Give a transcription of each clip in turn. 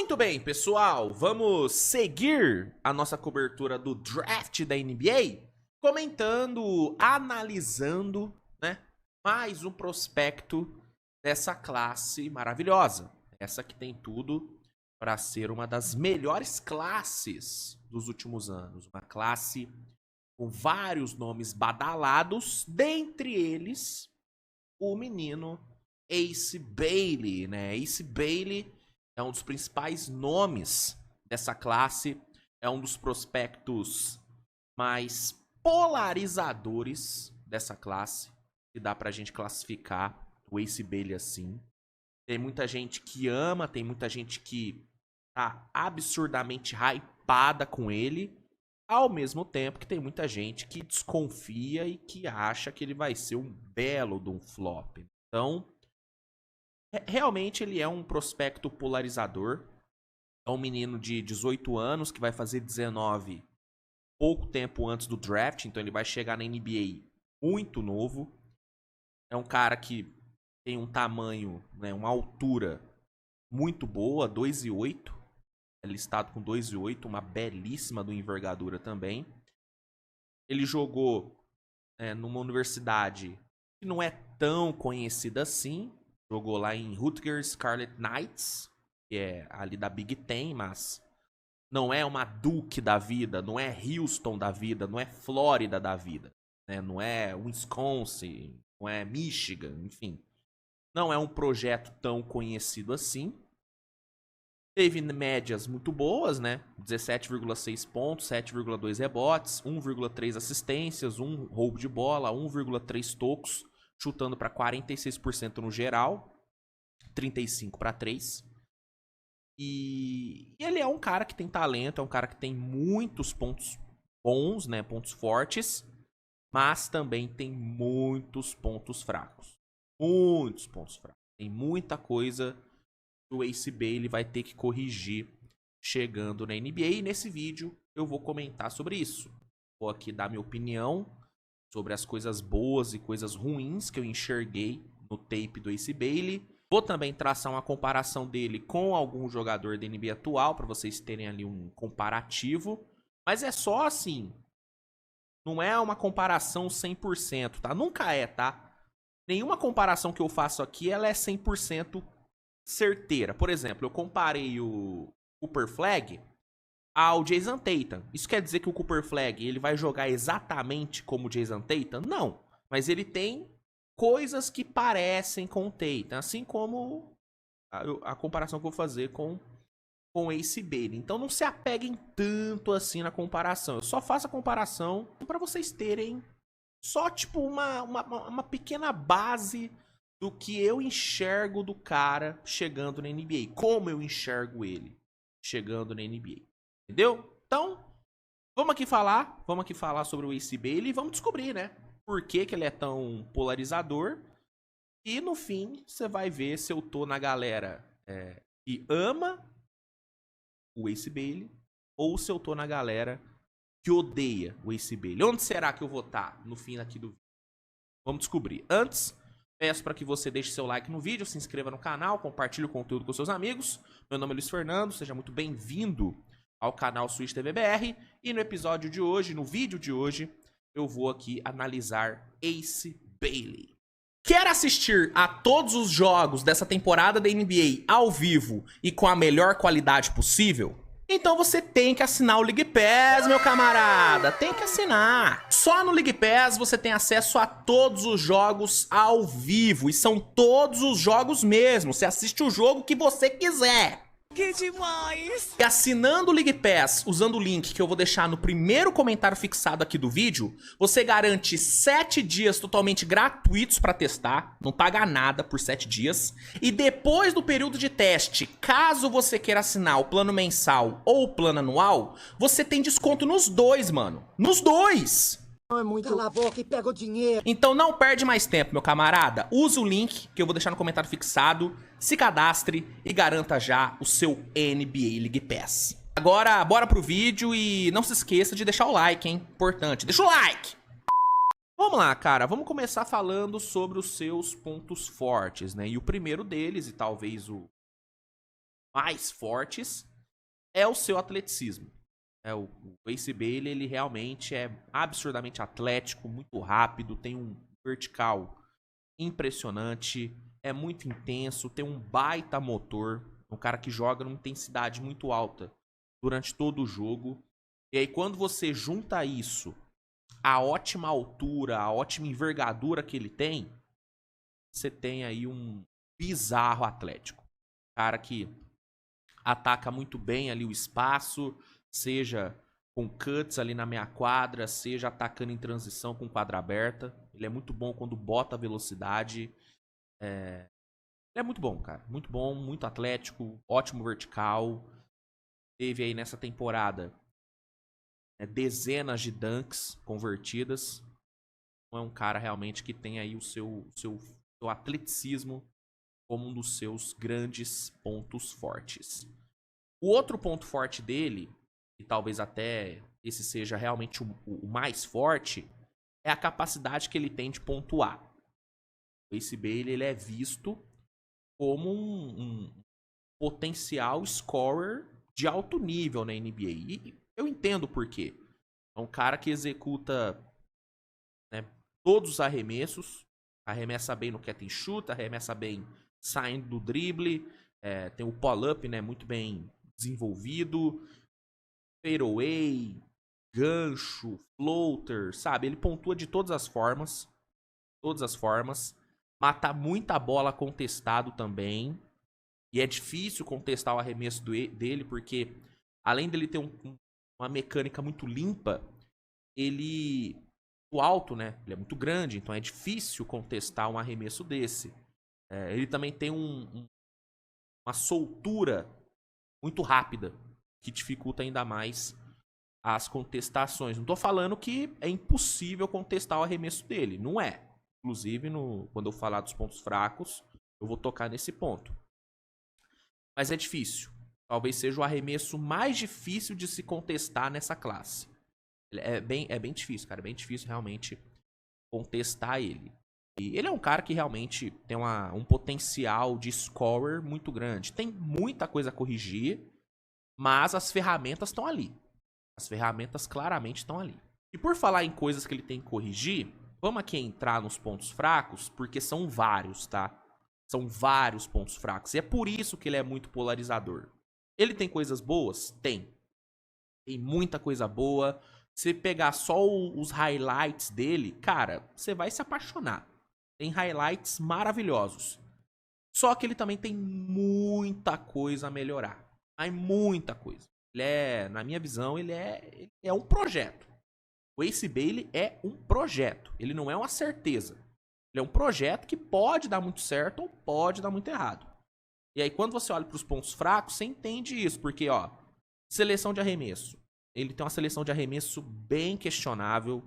Muito bem, pessoal, vamos seguir a nossa cobertura do draft da NBA, comentando, analisando, né, mais um prospecto dessa classe maravilhosa. Essa que tem tudo para ser uma das melhores classes dos últimos anos. Uma classe com vários nomes badalados, dentre eles o menino Ace Bailey, né? Ace Bailey é um dos principais nomes dessa classe, é um dos prospectos mais polarizadores dessa classe, que dá pra gente classificar o Ace Bailey assim. Tem muita gente que ama, tem muita gente que tá absurdamente hypada com ele, ao mesmo tempo que tem muita gente que desconfia e que acha que ele vai ser um belo de um flop. Então, realmente ele é um prospecto polarizador. É um menino de 18 anos que vai fazer 19 pouco tempo antes do draft. Então ele vai chegar na NBA muito novo. É um cara que tem um tamanho, né, uma altura muito boa, 2,8. É listado com 2,8, uma belíssima do envergadura também. Ele jogou numa universidade que não é tão conhecida assim. Jogou lá em Rutgers Scarlet Knights, que é ali da Big Ten, mas não é uma Duke da vida, não é Houston da vida, não é Flórida da vida, né? Não é Wisconsin, não é Michigan, enfim. Não é um projeto tão conhecido assim. Teve médias muito boas, né? 17,6 pontos, 7,2 rebotes, 1,3 assistências, 1 roubo de bola, 1,3 tocos, chutando para 46% no geral, 35 para 3. E ele é um cara que tem talento, é um cara que tem muitos pontos bons, né? Pontos fortes, mas também tem muitos pontos fracos. Muitos pontos fracos. Tem muita coisa que o Ace Bailey vai ter que corrigir chegando na NBA. E nesse vídeo eu vou comentar sobre isso. Vou aqui dar minha opinião sobre as coisas boas e coisas ruins que eu enxerguei no tape do Ace Bailey. Vou também traçar uma comparação dele com algum jogador da NBA atual, para vocês terem ali um comparativo. Mas é só assim, não é uma comparação 100%, tá? Nunca é, tá? Nenhuma comparação que eu faço aqui, ela é 100% certeira. Por exemplo, eu comparei o Cooper Flag ao Jason Tatum. Isso quer dizer que o Cooper Flag ele vai jogar exatamente como o Jason Tatum? Não. Mas ele tem coisas que parecem com o Tatum. Assim como a comparação que eu vou fazer com o Ace Bailey. Então não se apeguem tanto assim na comparação. Eu só faço a comparação para vocês terem só tipo uma pequena base do que eu enxergo do cara chegando na NBA. Como eu enxergo ele chegando na NBA. Entendeu? Então, vamos aqui falar sobre o Ace Bailey e vamos descobrir, né? Por que ele é tão polarizador. E no fim, você vai ver se eu tô na galera que ama o Ace Bailey ou se eu tô na galera que odeia o Ace Bailey. Onde será que eu vou estar no fim aqui do vídeo? Vamos descobrir. Antes, peço para que você deixe seu like no vídeo, se inscreva no canal, compartilhe o conteúdo com seus amigos. Meu nome é Luiz Fernando, seja muito bem-vindo ao canal Switch TV BR. E no episódio de hoje, no vídeo de hoje, eu vou aqui analisar Ace Bailey. Quer assistir a todos os jogos dessa temporada da NBA ao vivo e com a melhor qualidade possível? Então você tem que assinar o League Pass, meu camarada. Tem que assinar. Só no League Pass você tem acesso a todos os jogos ao vivo. E são todos os jogos mesmo. Você assiste o jogo que você quiser. Que demais! E assinando o League Pass, usando o link que eu vou deixar no primeiro comentário fixado aqui do vídeo, você garante 7 dias totalmente gratuitos para testar, não paga nada por 7 dias. E depois do período de teste, caso você queira assinar o plano mensal ou o plano anual, você tem desconto nos dois, mano. Nos dois! Não é muito... Cala a boca e pega o dinheiro. Então não perde mais tempo, meu camarada. Use o link que eu vou deixar no comentário fixado, se cadastre e garanta já o seu NBA League Pass. Agora, bora pro vídeo e não se esqueça de deixar o like, hein? Importante, deixa o like! Vamos lá, cara. Vamos começar falando sobre os seus pontos fortes, né? E o primeiro deles, e talvez o mais fortes é o seu atleticismo. O Ace Bailey, ele realmente é absurdamente atlético, muito rápido, tem um vertical impressionante, é muito intenso, tem um baita motor, um cara que joga numa intensidade muito alta durante todo o jogo. E aí quando você junta isso, a ótima altura, a ótima envergadura que ele tem, você tem aí um bizarro atlético. Cara que ataca muito bem ali o espaço, seja com cuts ali na meia quadra, seja atacando em transição com quadra aberta. Ele é muito bom quando bota a velocidade. Ele é muito bom, cara. Muito bom, muito atlético, ótimo vertical. Teve aí nessa temporada dezenas de dunks convertidas. Então é um cara realmente que tem aí o seu atleticismo como um dos seus grandes pontos fortes. O outro ponto forte dele, e talvez até esse seja realmente o mais forte, é a capacidade que ele tem de pontuar. O Ace Bailey, ele é visto como um potencial scorer de alto nível na NBA. E eu entendo por quê. É um cara que executa, né, todos os arremessos, arremessa bem no catch and shoot, arremessa bem saindo do drible, tem o pull-up, né, muito bem desenvolvido, fadeaway, gancho, floater, sabe? Ele pontua de todas as formas, mata muita bola contestado também, e é difícil contestar o arremesso dele, porque além dele ter uma mecânica muito limpa, ele o alto, né? Ele é muito grande, então é difícil contestar um arremesso desse. Ele também tem uma soltura muito rápida, que dificulta ainda mais as contestações. Não tô falando que é impossível contestar o arremesso dele, não é. Inclusive, quando eu falar dos pontos fracos, eu vou tocar nesse ponto. Mas é difícil. Talvez seja o arremesso mais difícil de se contestar nessa classe. É bem difícil, cara. É bem difícil realmente contestar ele. E ele é um cara que realmente tem um potencial de scorer muito grande. Tem muita coisa a corrigir, mas as ferramentas estão ali. As ferramentas claramente estão ali. E por falar em coisas que ele tem que corrigir, vamos aqui entrar nos pontos fracos, porque são vários, tá? São vários pontos fracos. E é por isso que ele é muito polarizador. Ele tem coisas boas? Tem. Tem muita coisa boa. Se pegar só os highlights dele, cara, você vai se apaixonar. Tem highlights maravilhosos. Só que ele também tem muita coisa a melhorar. Mas muita coisa. Na minha visão, ele é um projeto. O Ace Bailey é um projeto. Ele não é uma certeza. Ele é um projeto que pode dar muito certo ou pode dar muito errado. E aí, quando você olha para os pontos fracos, você entende isso. Porque, ó, seleção de arremesso. Ele tem uma seleção de arremesso bem questionável.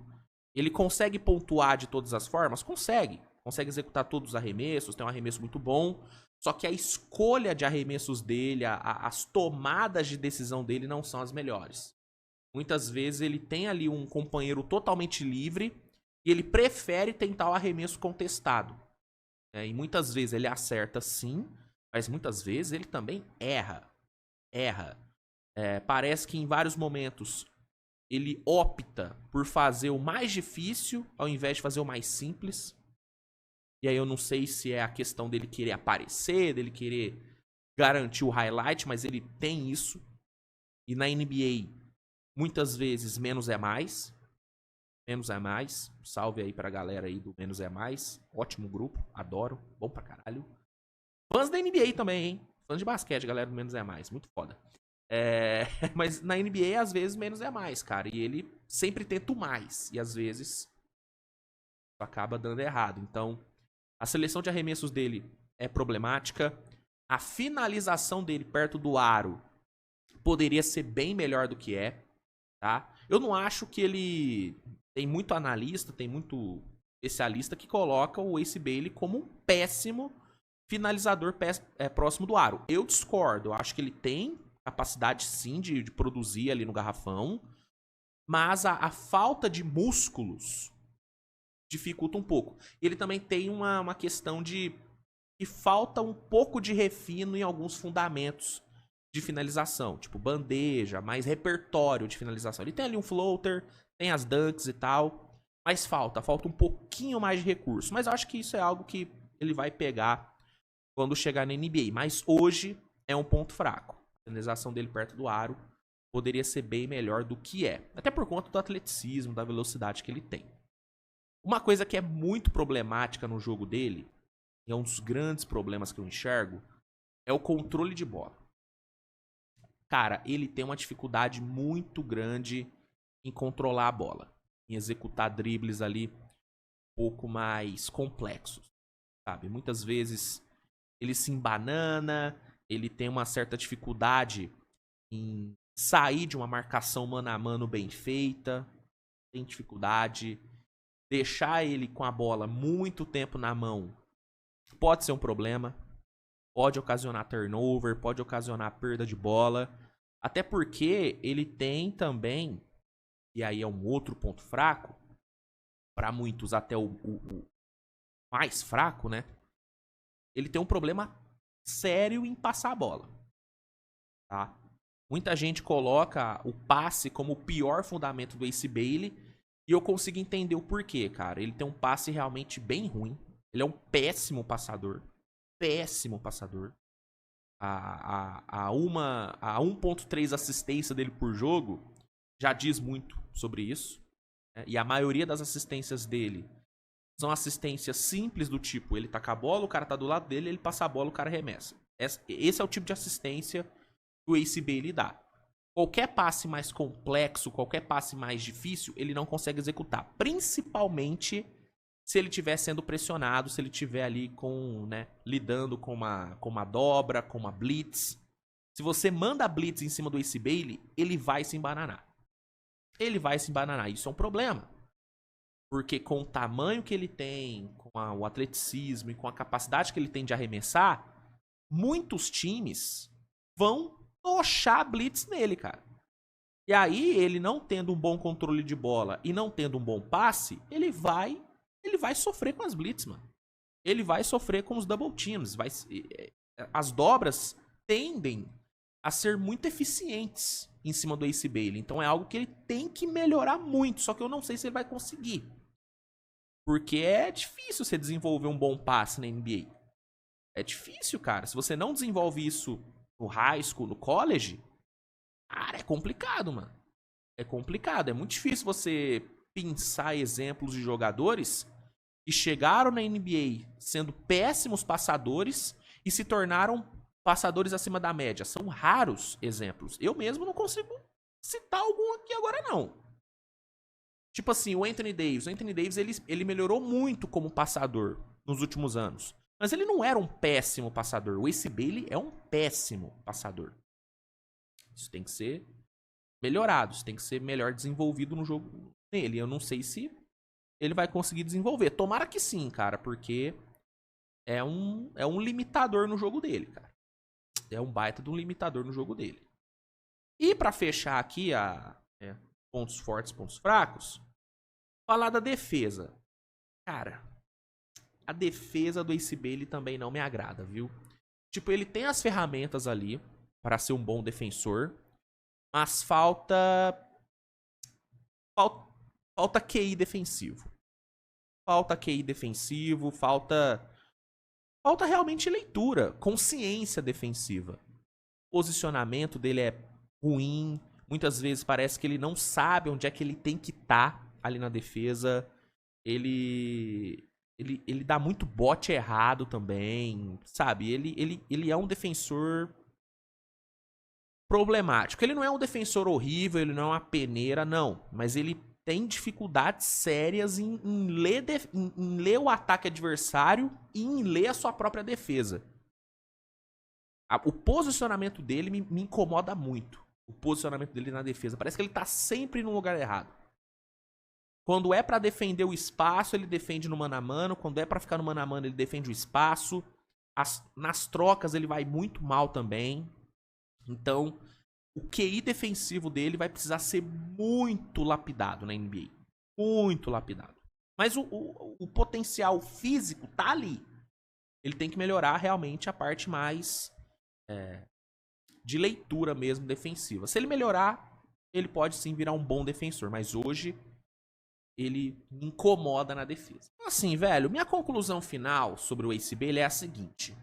Ele consegue pontuar de todas as formas? Consegue. Consegue executar todos os arremessos, tem um arremesso muito bom. Só que a escolha de arremessos dele, as tomadas de decisão dele não são as melhores. Muitas vezes ele tem ali um companheiro totalmente livre e ele prefere tentar o arremesso contestado. E muitas vezes ele acerta sim, mas muitas vezes ele também erra. Parece que em vários momentos ele opta por fazer o mais difícil ao invés de fazer o mais simples. E aí eu não sei se é a questão dele querer aparecer, dele querer garantir o highlight, mas ele tem isso. E na NBA, muitas vezes, menos é mais. Menos é mais. Salve aí pra galera aí do Menos é Mais. Ótimo grupo, adoro, bom pra caralho. Fãs da NBA também, hein? Fãs de basquete, galera do Menos é Mais, muito foda. Mas na NBA, às vezes, menos é mais, cara. E ele sempre tenta o mais. E às vezes acaba dando errado. Então, a seleção de arremessos dele é problemática. A finalização dele perto do aro poderia ser bem melhor do que é, tá? Eu não acho que ele... Tem muito analista, tem muito especialista que coloca o Ace Bailey como um péssimo finalizador próximo do aro. Eu discordo. Eu acho que ele tem capacidade sim de produzir ali no garrafão, mas a falta de músculos dificulta um pouco. E ele também tem uma questão de que falta um pouco de refino em alguns fundamentos de finalização, tipo bandeja, mais repertório de finalização. Ele tem ali um floater, tem as dunks e tal, mas falta um pouquinho mais de recurso. Mas eu acho que isso é algo que ele vai pegar quando chegar na NBA. Mas hoje é um ponto fraco. A finalização dele perto do aro poderia ser bem melhor do que é. Até por conta do atleticismo, da velocidade que ele tem. Uma coisa que é muito problemática no jogo dele, e é um dos grandes problemas que eu enxergo, é o controle de bola. Cara, ele tem uma dificuldade muito grande em controlar a bola. Em executar dribles ali um pouco mais complexos, sabe? Muitas vezes ele se embanana, ele tem uma certa dificuldade em sair de uma marcação mano a mano bem feita, tem dificuldade. Deixar ele com a bola muito tempo na mão pode ser um problema, pode ocasionar turnover, pode ocasionar perda de bola, até porque ele tem também, e aí é um outro ponto fraco, para muitos até o mais fraco, né? Ele tem um problema sério em passar a bola, tá? Muita gente coloca o passe como o pior fundamento do Ace Bailey, e eu consigo entender o porquê, cara. Ele tem um passe realmente bem ruim, ele é um péssimo passador, péssimo passador. A 1.3 assistência dele por jogo já diz muito sobre isso, né? E a maioria das assistências dele são assistências simples do tipo, ele tá com a bola, o cara tá do lado dele, ele passa a bola, o cara arremessa. Esse é o tipo de assistência que o Ace Bailey dá. Qualquer passe mais complexo, qualquer passe mais difícil, ele não consegue executar. Principalmente se ele estiver sendo pressionado, se ele estiver ali lidando com uma dobra, com uma blitz. Se você manda a blitz em cima do Ace Bailey, ele vai se embananar. Ele vai se embananar. Isso é um problema. Porque com o tamanho que ele tem, com o atleticismo e com a capacidade que ele tem de arremessar, muitos times vão tochar a blitz nele, cara. E aí, ele não tendo um bom controle de bola e não tendo um bom passe, ele vai sofrer com as blitz, mano. Ele vai sofrer com os double teams. As dobras tendem a ser muito eficientes em cima do Ace Bailey. Então é algo que ele tem que melhorar muito. Só que eu não sei se ele vai conseguir. Porque é difícil você desenvolver um bom passe na NBA. É difícil, cara. Se você não desenvolve isso no high school, no college, cara, é complicado, mano. É complicado. É muito difícil você pensar exemplos de jogadores que chegaram na NBA sendo péssimos passadores e se tornaram passadores acima da média. São raros exemplos. Eu mesmo não consigo citar algum aqui agora, não. Tipo assim, o Anthony Davis. O Anthony Davis, ele melhorou muito como passador nos últimos anos. Mas ele não era um péssimo passador. O Ace Bailey é um péssimo passador. Isso tem que ser melhorado. Isso tem que ser melhor desenvolvido no jogo nele. Eu não sei se ele vai conseguir desenvolver. Tomara que sim, cara. Porque é um limitador no jogo dele, cara. É um baita de um limitador no jogo dele. E pra fechar aqui pontos fortes, pontos fracos, falar da defesa. Cara, a defesa do Ace Bailey também não me agrada, viu? Tipo, ele tem as ferramentas ali para ser um bom defensor, mas falta QI defensivo. Falta QI defensivo, falta realmente leitura, consciência defensiva. O posicionamento dele é ruim, muitas vezes parece que ele não sabe onde é que ele tem que estar ali na defesa. Ele dá muito bote errado também, sabe? Ele é um defensor problemático. Ele não é um defensor horrível, ele não é uma peneira, não. Mas ele tem dificuldades sérias em ler o ataque adversário e em ler a sua própria defesa. O posicionamento dele me incomoda muito. O posicionamento dele na defesa. Parece que ele tá sempre no lugar errado. Quando é pra defender o espaço, ele defende no mano a mano. Quando é pra ficar no mano a mano, ele defende o espaço. Nas trocas, ele vai muito mal também. Então, o QI defensivo dele vai precisar ser muito lapidado na NBA. Muito lapidado. Mas o potencial físico tá ali. Ele tem que melhorar realmente a parte mais de leitura mesmo defensiva. Se ele melhorar, ele pode sim virar um bom defensor, mas hoje ele me incomoda na defesa. Assim, velho, minha conclusão final sobre o Ace Bailey é a seguinte.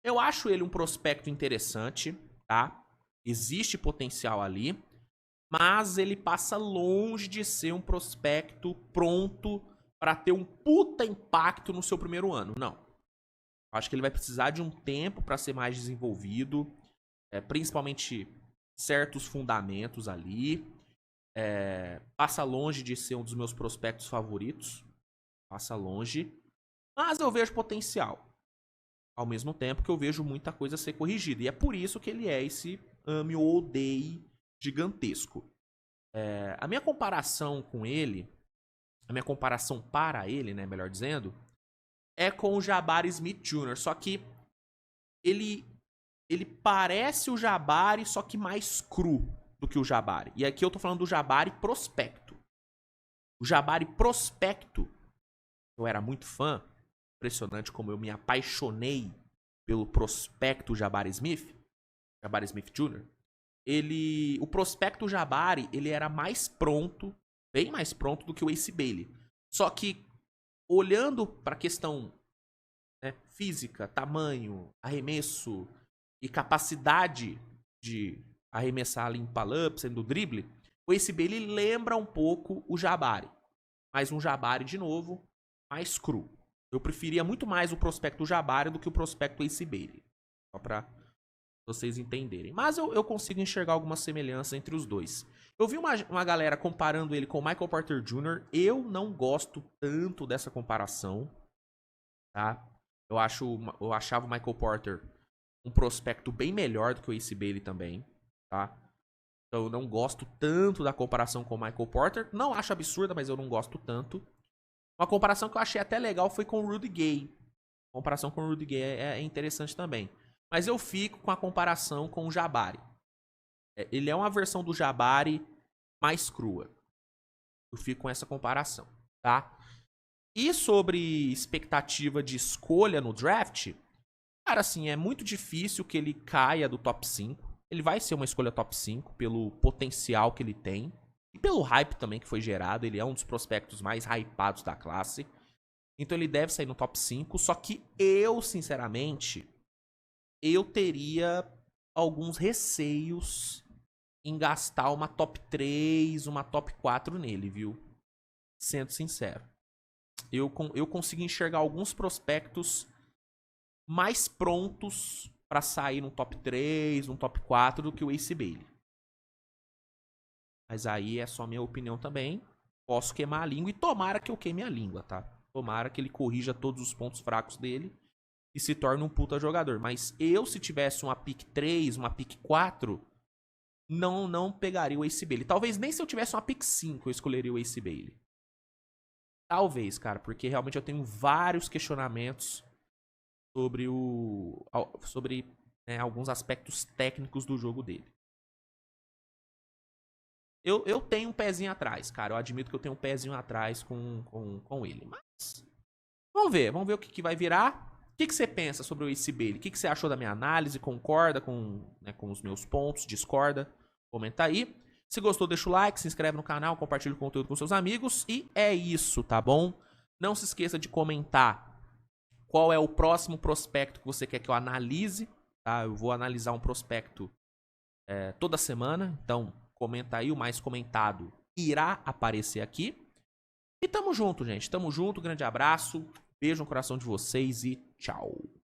Eu acho ele um prospecto interessante, tá? Existe potencial ali, mas ele passa longe de ser um prospecto pronto para ter um puta impacto no seu primeiro ano. Não. Acho que ele vai precisar de um tempo para ser mais desenvolvido, principalmente certos fundamentos ali. Passa longe de ser um dos meus prospectos favoritos. Passa longe. Mas eu vejo potencial. Ao mesmo tempo que eu vejo muita coisa a ser corrigida. E é por isso que ele é esse ame ou odeie gigantesco. A minha comparação com ele, a minha comparação para ele, né, melhor dizendo, é com o Jabari Smith Jr. Só que ele parece o Jabari, só que mais cru do que o Jabari. E aqui eu tô falando do Jabari prospecto. O Jabari prospecto, eu era muito fã, impressionante como eu me apaixonei pelo prospecto Jabari Smith Jr. O prospecto Jabari, ele era mais pronto, bem mais pronto do que o Ace Bailey. Só que, olhando para a questão, né, física, tamanho, arremesso e capacidade de arremessar ali em pull-up, sendo do drible, o Ace Bailey lembra um pouco o Jabari. Mas um Jabari, de novo, mais cru. Eu preferia muito mais o prospecto Jabari do que o prospecto Ace Bailey. Só pra vocês entenderem. Mas eu consigo enxergar alguma semelhança entre os dois. Eu vi uma galera comparando ele com o Michael Porter Jr. Eu não gosto tanto dessa comparação. Tá? Eu achava o Michael Porter um prospecto bem melhor do que o Ace Bailey também. Tá? Então eu não gosto tanto da comparação com o Michael Porter. Não acho absurda, mas eu não gosto tanto. Uma comparação que eu achei até legal foi com o Rudy Gay. A comparação com o Rudy Gay é interessante também. Mas eu fico com a comparação com o Jabari. Ele é uma versão do Jabari mais crua. Eu fico com essa comparação, tá? E sobre expectativa de escolha no draft, cara, assim, é muito difícil que ele caia do top 5. Ele vai ser uma escolha top 5 pelo potencial que ele tem. E pelo hype também que foi gerado. Ele é um dos prospectos mais hypados da classe. Então ele deve sair no top 5. Só que eu, sinceramente, eu teria alguns receios em gastar uma top 3, uma top 4 nele, viu? Sendo sincero. Eu consigo enxergar alguns prospectos mais prontos para sair no top 3, no top 4 do que o Ace Bailey. Mas aí é só minha opinião também. Posso queimar a língua e tomara que eu queime a língua, tá? Tomara que ele corrija todos os pontos fracos dele e se torne um puta jogador. Mas eu, se tivesse uma pick 3, uma pick 4, não pegaria o Ace Bailey. Talvez nem se eu tivesse uma pick 5 eu escolheria o Ace Bailey. Talvez, cara, porque realmente eu tenho vários questionamentos sobre né, alguns aspectos técnicos do jogo dele. Eu tenho um pezinho atrás, cara. Eu admito que eu tenho um pezinho atrás com ele. Mas vamos ver o que vai virar. O que você pensa sobre o Ace Bailey? O que você achou da minha análise? Concorda com os meus pontos? Discorda? Comenta aí. Se gostou, deixa o like, se inscreve no canal, compartilha o conteúdo com seus amigos. E é isso, tá bom? Não se esqueça de comentar qual é o próximo prospecto que você quer que eu analise. Tá? Eu vou analisar um prospecto toda semana. Então, comenta aí, o mais comentado irá aparecer aqui. E tamo junto, gente. Tamo junto, grande abraço. Beijo no coração de vocês e tchau.